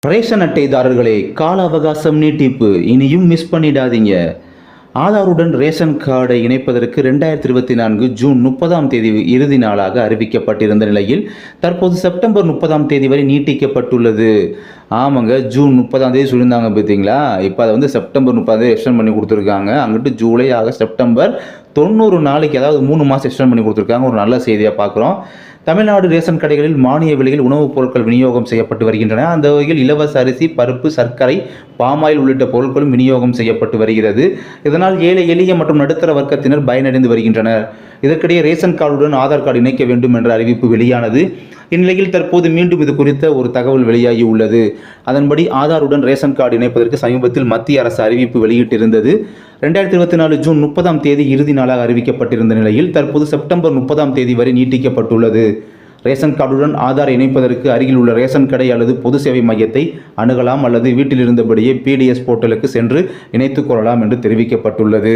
Ration அட்டைதாரர்களே, கால அவகாசம் நீட்டிப்பு இனியும் மிஸ் பண்ணிடாதீங்க. ஆதாருடன் ரேஷன் கார்டை இணைப்பதற்கு 2024 ஜூன் 30ஆம் தேதி இறுதி நாளாக அறிவிக்கப்பட்டிருந்த நிலையில் தற்போது செப்டம்பர் 30ஆம் தேதி வரை நீட்டிக்கப்பட்டுள்ளது. ஆமாங்க, ஜூன் 30ஆம் தேதி சொல்லியிருந்தாங்க பார்த்தீங்களா, இப்போ அதை செப்டம்பர் 30ஆம் தேதி எக்ஸ்டெண்ட் பண்ணி கொடுத்துருக்காங்க. அங்கிட்டு ஜூலை, ஆகஸ்ட், செப்டம்பர் 90 நாளைக்கு, அதாவது 3 மாதம் எக்ஸ்டெண்ட் பண்ணி கொடுத்துருக்காங்க. ஒரு நல்ல செய்தியாக பார்க்குறோம். தமிழ்நாடு ரேஷன் கடைகளில் மானிய விலையில் உணவுப் பொருட்கள் விநியோகம் செய்யப்பட்டு வருகின்றன. அந்த வகையில் இலவச அரிசி, பருப்பு, சர்க்கரை, பாமாயில் உள்ளிட்ட பொருட்களும் விநியோகம் செய்யப்பட்டு வருகிறது. இதனால் ஏழை, எளிய மற்றும் நடுத்தர வர்க்கத்தினர் பயனடைந்து வருகின்றனர். இதற்கிடையே ரேஷன் கார்டுடன் ஆதார் கார்டு இணைக்க வேண்டும் என்ற அறிவிப்பு வெளியானது. இந்நிலையில் தற்போது மீண்டும் இது குறித்த ஒரு தகவல் வெளியாகி உள்ளது. அதன்படி ஆதாருடன் ரேஷன் கார்டு இணைப்பதற்கு சமீபத்தில் மத்திய அரசு அறிவிப்பு வெளியிட்டிருந்தது. 2024 ஜூன் 30ஆம் தேதி இறுதி நாளாக அறிவிக்கப்பட்டிருந்த நிலையில் தற்போது செப்டம்பர் 30ஆம் தேதி வரை நீட்டிக்கப்பட்டுள்ளது. ரேஷன் கார்டுடன் ஆதார் இணைப்பதற்கு அருகில் உள்ள ரேஷன் கடை அல்லது பொது சேவை மையத்தை அணுகலாம் அல்லது வீட்டில் இருந்தபடியே PDS போர்ட்டலுக்கு சென்று இணைத்துக் கொள்ளலாம் என்று தெரிவிக்கப்பட்டுள்ளது.